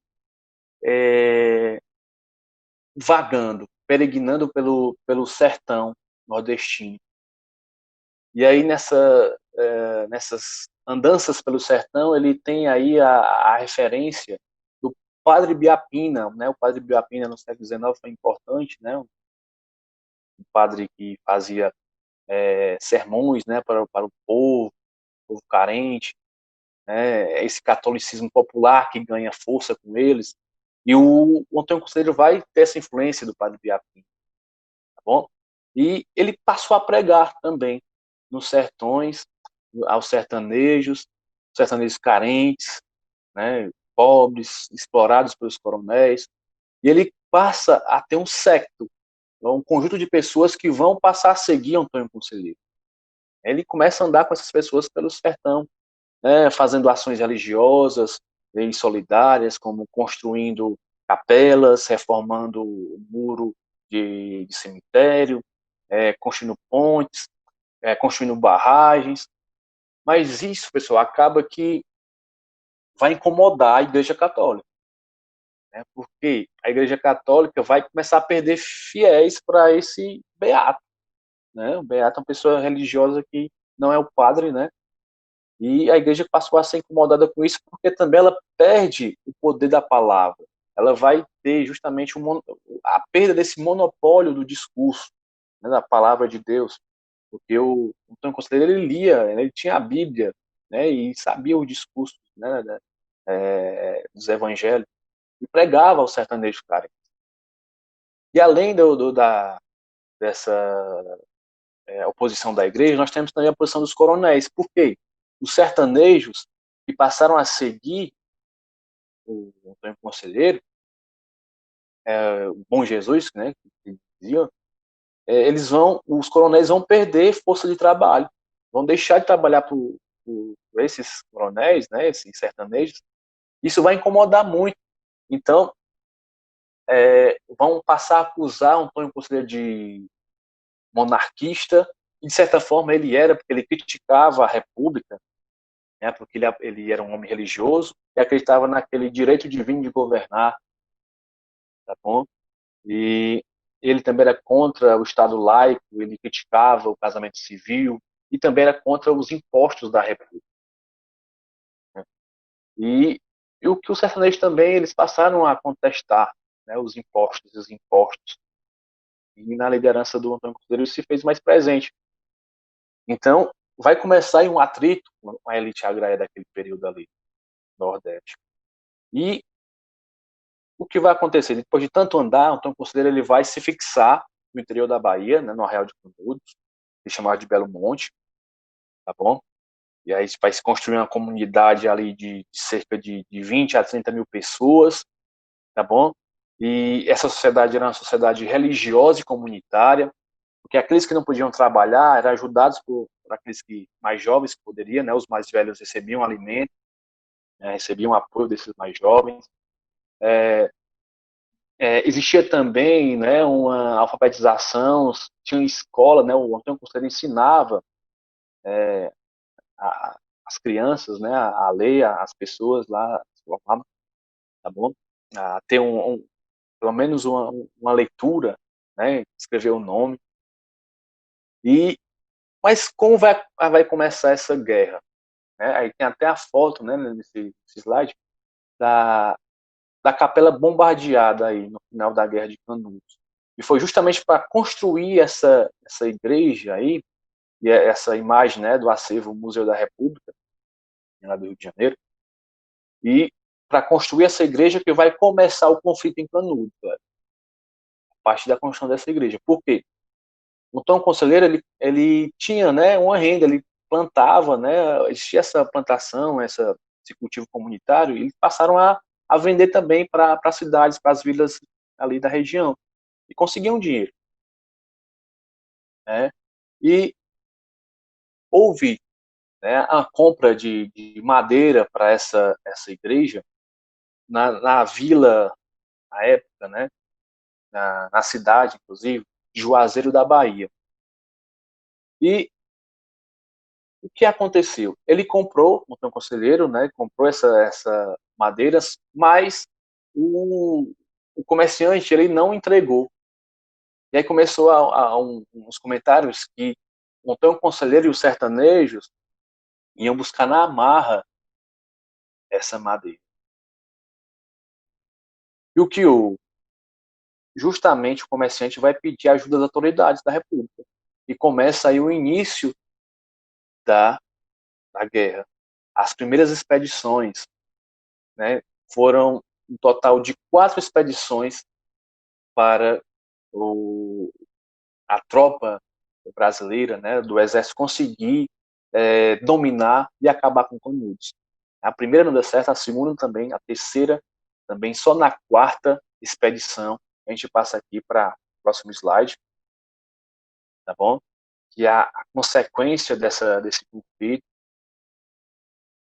vagando, peregrinando pelo sertão nordestino. E aí nessas andanças pelo sertão ele tem aí a referência do Padre Biapina, né? O Padre Biapina no século XIX foi importante, né? Um padre que fazia sermões, né? Para o povo carente. né, esse catolicismo popular que ganha força com eles, e o Antônio Conselheiro vai ter essa influência do Padre Biapim, tá bom? E ele passou a pregar também nos sertões, aos sertanejos carentes, né, pobres, explorados pelos coronéis, e ele passa a ter um secto, um conjunto de pessoas que vão passar a seguir Antônio Conselheiro. Ele começa a andar com essas pessoas pelo sertão, né, fazendo ações religiosas e solidárias, como construindo capelas, reformando o muro de cemitério, construindo pontes, construindo barragens. Mas isso, pessoal, acaba que vai incomodar a Igreja Católica, né, porque a Igreja Católica vai começar a perder fiéis para esse beato. Né? O beato é uma pessoa religiosa que não é o padre, né? E a igreja passou a ser incomodada com isso porque também ela perde o poder da palavra. Ela vai ter justamente a perda desse monopólio do discurso, né, da palavra de Deus. Porque o Antônio Conselheiro, ele lia, né, ele tinha a Bíblia, né, e sabia o discurso, né, dos evangelhos, e pregava ao sertanejo, cara. E além dessa oposição da igreja, nós temos também a posição dos coronéis. Por quê? Os sertanejos que passaram a seguir o Antônio Conselheiro, o Bom Jesus, né, que diziam, os coronéis vão perder força de trabalho, vão deixar de trabalhar por esses coronéis, né, esses sertanejos. Isso vai incomodar muito. Então, vão passar a acusar o Antônio Conselheiro de monarquista, e de certa forma ele era, porque ele criticava a República, né, porque ele era um homem religioso e acreditava naquele direito divino de governar, tá bom? E ele também era contra o Estado laico, ele criticava o casamento civil e também era contra os impostos da República. Né? E o que os sertanejos também, eles passaram a contestar, né, os impostos. E na liderança do Antônio Conselheiro isso se fez mais presente. Então, vai começar aí um atrito com a elite agrária daquele período ali, no Nordeste. E o que vai acontecer? Depois de tanto andar, o Antônio Conselheiro ele vai se fixar no interior da Bahia, né, no Arraial de Canudos, que é chamado de Belo Monte, tá bom? E aí vai se construir uma comunidade ali de cerca de 20 a 30 mil pessoas, tá bom? E essa sociedade era uma sociedade religiosa e comunitária, porque aqueles que não podiam trabalhar eram ajudados por aqueles que mais jovens que poderiam, né? Os mais velhos recebiam alimento, né? Recebiam apoio desses mais jovens. Existia também, né, uma alfabetização, tinha uma escola, né, o Antônio Conselheiro ensinava as crianças, né, a ler, as pessoas lá, tá bom? A ter pelo menos uma leitura, né, escrever o nome. Mas como vai começar essa guerra? Né? Aí tem até a foto, né, nesse slide, da, da capela bombardeada aí no final da Guerra de Canudos. E foi justamente para construir essa igreja aí, e essa imagem, né, do acervo Museu da República, lá do Rio de Janeiro, e para construir essa igreja que vai começar o conflito em Canudos, a partir da construção dessa igreja. Por quê? O Tom Conselheiro, ele tinha, né, uma renda, ele plantava, né, existia essa plantação, esse cultivo comunitário, e eles passaram a vender também para as cidades, para as vilas ali da região, e conseguiam dinheiro. Né? E houve, né, a compra de madeira para essa igreja na vila, na época, né, na cidade, inclusive, de Juazeiro da Bahia. E o que aconteceu? Ele comprou, o conselheiro, né, comprou essa madeiras, mas o comerciante ele não entregou. E aí começou uns comentários que o Antônio Conselheiro e os sertanejos iam buscar na amarra essa madeira. E o que justamente o comerciante vai pedir ajuda das autoridades da República. E começa aí o início da guerra. as primeiras expedições, né, foram um total de 4 expedições para a tropa brasileira, né, do exército conseguir dominar e acabar com Canudos. A primeira não deu certo, a segunda também, a terceira também, só na quarta expedição. A gente passa aqui para o próximo slide, tá bom? Que a consequência desse conflito,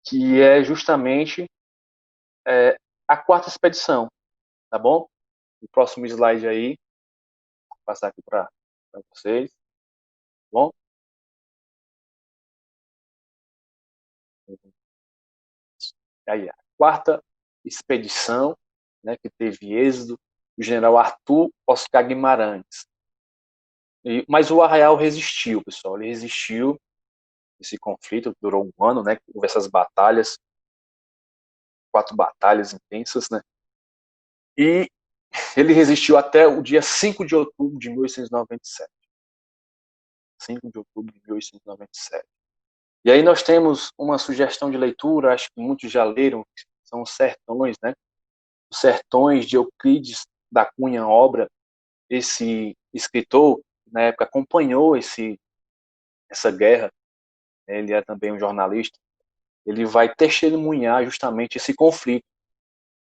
que é justamente a quarta expedição, tá bom? O próximo slide aí, vou passar aqui para vocês, tá bom? Aí, a quarta expedição, né, que teve êxodo, o general Arthur Oscar Guimarães. Mas o Arraial resistiu, pessoal, ele resistiu. Esse conflito durou um ano, né? Houve essas batalhas, 4 batalhas intensas, né? E ele resistiu até o dia 5 de outubro de 1897. 5 de outubro de 1897. E aí nós temos uma sugestão de leitura, acho que muitos já leram, são os Sertões, né? Os Sertões de Euclides da Cunha Obra. Esse escritor, na época, acompanhou essa guerra, né? Ele é também um jornalista, ele vai testemunhar justamente esse conflito.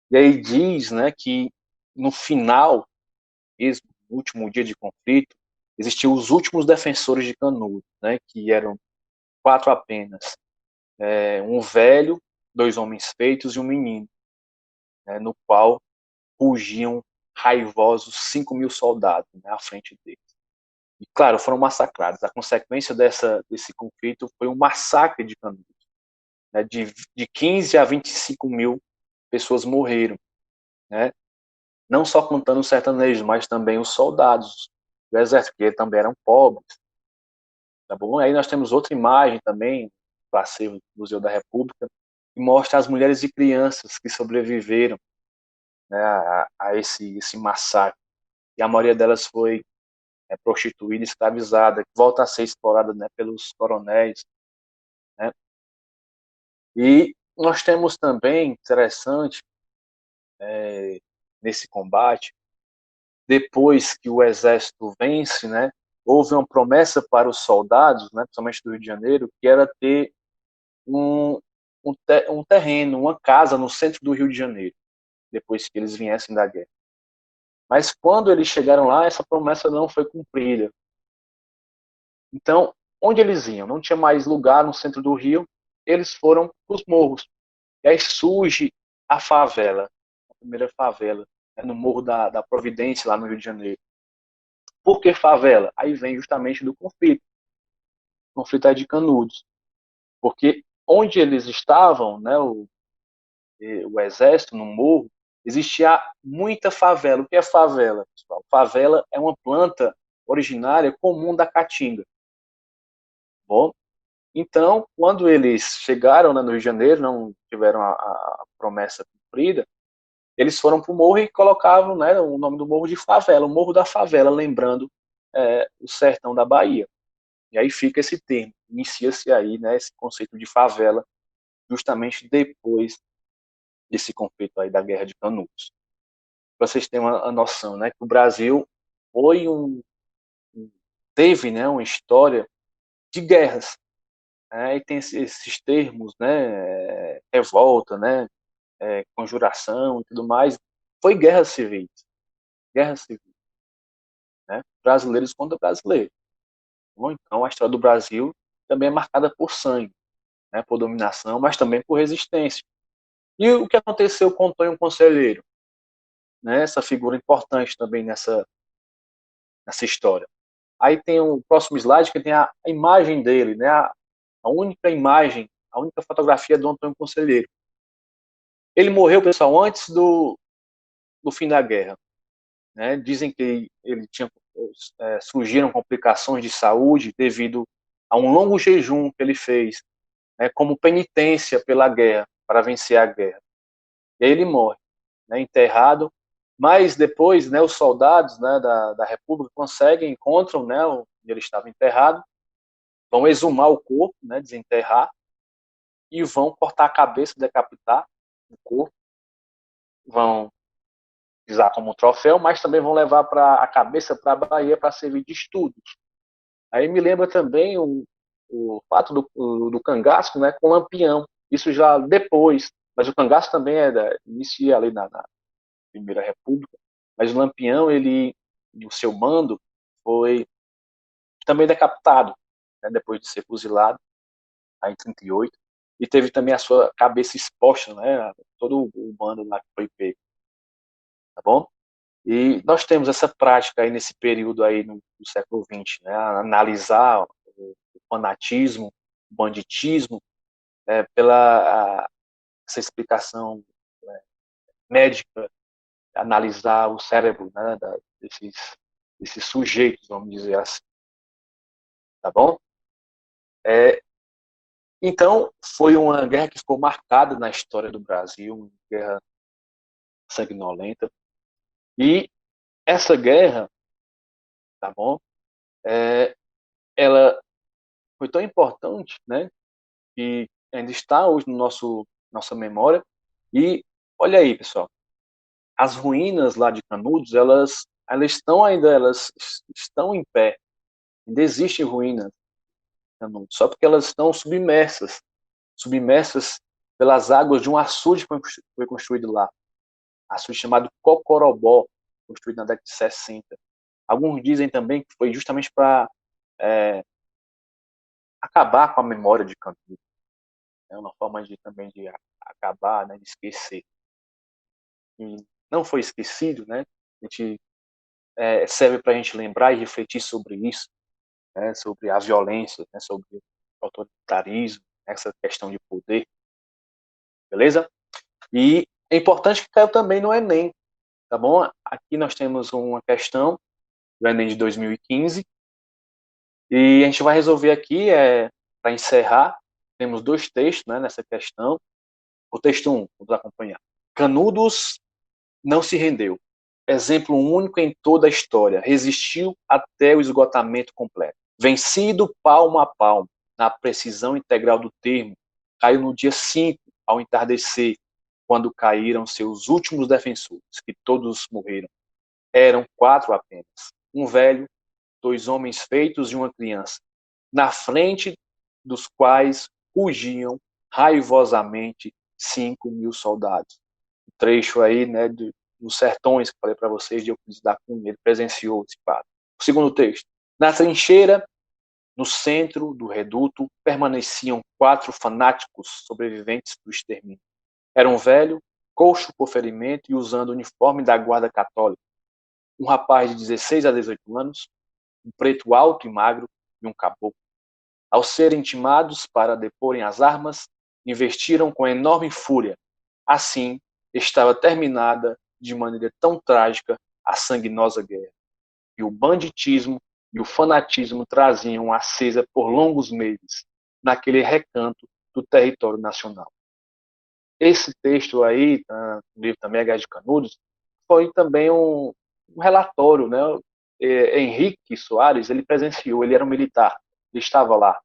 E aí diz, né, que no final, mesmo, no último dia de conflito, existiam os últimos defensores de Canudos, né, que eram 4 apenas. Um velho, 2 homens feitos e um menino, né, no qual fugiam raivosos 5.000 soldados, né, à frente deles. E, claro, foram massacrados. A consequência desse conflito foi um massacre de Canudos. Né, de 15 a 25 mil pessoas morreram, né? Não só contando os sertanejos, mas também os soldados do exército, que também eram pobres, tá bom? Aí nós temos outra imagem também, passeio do Museu da República, que mostra as mulheres e crianças que sobreviveram, né, a esse massacre. E a maioria delas foi prostituída, escravizada, que volta a ser explorada, né, pelos coronéis, né? E nós temos também, interessante, nesse combate, depois que o exército vence, né, houve uma promessa para os soldados, né, principalmente do Rio de Janeiro, que era ter um, um terreno, uma casa no centro do Rio de Janeiro, depois que eles viessem da guerra. Mas quando eles chegaram lá, essa promessa não foi cumprida. Então, onde eles iam? Não tinha mais lugar no centro do Rio, eles foram para os morros. E aí surge a favela, a primeira favela, né, no Morro da Providência, lá no Rio de Janeiro. Por que favela? Aí vem justamente do conflito. O conflito é de Canudos. Porque onde eles estavam, né, o exército, no morro, existia muita favela. O que é favela, pessoal? Favela é uma planta originária comum da Caatinga. Bom, então, quando eles chegaram, né, no Rio de Janeiro, não tiveram a promessa cumprida, eles foram para o morro e colocavam, né, o nome do morro de favela, o Morro da Favela, lembrando o sertão da Bahia. E aí fica esse termo, inicia-se aí, né, esse conceito de favela, justamente depois desse conflito aí da Guerra de Canudos. Para vocês terem uma noção, né, que o Brasil foi teve, né, uma história de guerras, né, e tem esses termos, né, revolta, né, conjuração e tudo mais, foi guerra civil, né, brasileiros contra brasileiros. Bom, então a história do Brasil também é marcada por sangue, né, por dominação, mas também por resistência. E o que aconteceu com Antônio Conselheiro? Né, essa figura importante também nessa história. Aí tem o próximo slide que tem a imagem dele, né, a única imagem, a única fotografia do Antônio Conselheiro. Ele morreu, pessoal, antes do fim da guerra. Né? Dizem que ele surgiram complicações de saúde devido a um longo jejum que ele fez, né, como penitência pela guerra, para vencer a guerra. E aí ele morre, né, enterrado, mas depois, né, os soldados, né, da República conseguem, encontram, né, onde ele estava enterrado, vão exumar o corpo, né, desenterrar, e vão cortar a cabeça, decapitar o corpo, vão usar como troféu, mas também vão levar a cabeça para a Bahia para servir de estudos. Aí me lembra também o fato do cangasco, né, com Lampião. Isso já depois, mas o cangasco também inicia ali na Primeira República, mas o Lampião, ele, e o seu bando, foi também decapitado, né, depois de ser fuzilado, aí em 38, e teve também a sua cabeça exposta, né, todo o bando lá que foi pego, tá bom? E nós temos essa prática aí nesse período aí no século XX, né, analisar o fanatismo, o banditismo, pela essa explicação, né, médica, analisar o cérebro, né, desses sujeitos, vamos dizer assim, tá bom? É, então, foi uma guerra que ficou marcada na história do Brasil, uma guerra sanguinolenta, e essa guerra, tá bom? Ela foi tão importante, né, que ainda está hoje no nossa memória. E olha aí, pessoal, as ruínas lá de Canudos, elas estão ainda, elas estão em pé. Ainda existem ruínas de Canudos, só porque elas estão submersas pelas águas de um açude que foi construído lá, açude chamado Cocorobó, construído na década de 60. Alguns dizem também que foi justamente para acabar com a memória de Canudos, é uma forma também de acabar, né, de esquecer. E não foi esquecido, né? A gente serve para a gente lembrar e refletir sobre isso, né? Sobre a violência, né? Sobre o autoritarismo, essa questão de poder, beleza? E é importante que caiu também no Enem, tá bom? Aqui nós temos uma questão do Enem de 2015 e a gente vai resolver aqui, para encerrar, temos dois textos, né, nessa questão. O texto 1, vamos acompanhar. Canudos não se rendeu. Exemplo único em toda a história. Resistiu até o esgotamento completo. Vencido palmo a palmo, na precisão integral do termo, caiu no dia 5, ao entardecer, quando caíram seus últimos defensores, que todos morreram. Eram 4 apenas. Um velho, 2 homens feitos e uma criança, na frente dos quais rugiam raivosamente 5.000 soldados. O trecho aí, né, dos sertões que falei para vocês, de Euclides da Cunha, ele presenciou esse fato. O segundo texto. Na trincheira, no centro do reduto, permaneciam 4 fanáticos sobreviventes do extermínio. Era um velho, coxo por ferimento e usando o uniforme da guarda católica. Um rapaz de 16 a 18 anos, um preto alto e magro e um caboclo. Ao serem intimados para deporem as armas, investiram com enorme fúria. Assim, estava terminada de maneira tão trágica a sanguinosa guerra. E o banditismo e o fanatismo traziam acesa por longos meses naquele recanto do território nacional. Esse texto aí, no livro também, A Guerra de Canudos, foi também um relatório, né? Henrique Soares, ele presenciou, ele era um militar, ele estava lá.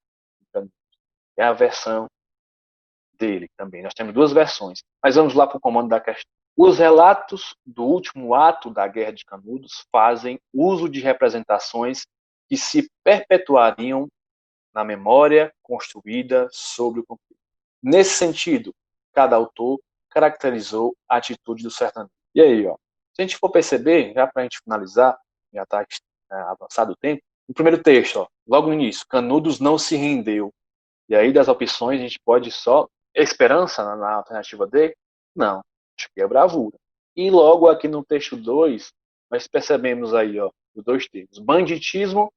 É a versão dele também. Nós temos duas versões. Mas vamos lá para o comando da questão. Os relatos do último ato da Guerra de Canudos fazem uso de representações que se perpetuariam na memória construída sobre o conflito. Nesse sentido, cada autor caracterizou a atitude do sertanejo. E aí, ó, se a gente for perceber, já para a gente finalizar, já está avançado o tempo, no primeiro texto, ó, logo no início, Canudos não se rendeu. E aí, das opções, a gente pode só esperança na alternativa D? Não, acho que é bravura. E logo aqui no texto 2, nós percebemos aí, ó, os dois termos, banditismo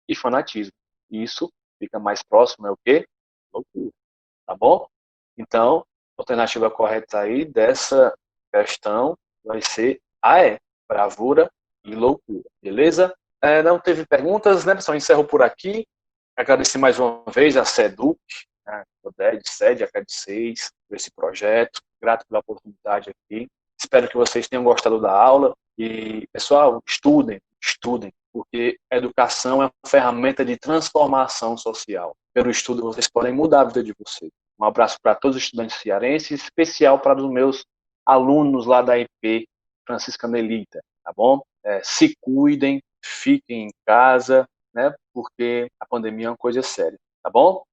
e fanatismo. Isso fica mais próximo, é o quê? Loucura, tá bom? Então, a alternativa correta aí dessa questão vai ser A, bravura e loucura, beleza? Não teve perguntas, né, pessoal? Encerro por aqui. Agradecer mais uma vez a SEDUC, a CODED, SED, a CAD6, por esse projeto. Grato pela oportunidade aqui. Espero que vocês tenham gostado da aula. E, pessoal, estudem, porque a educação é uma ferramenta de transformação social. Pelo estudo, vocês podem mudar a vida de vocês. Um abraço para todos os estudantes cearenses, especial para os meus alunos lá da IP Francisca Melita, tá bom? Se cuidem, fiquem em casa, né? Porque a pandemia é uma coisa séria, tá bom?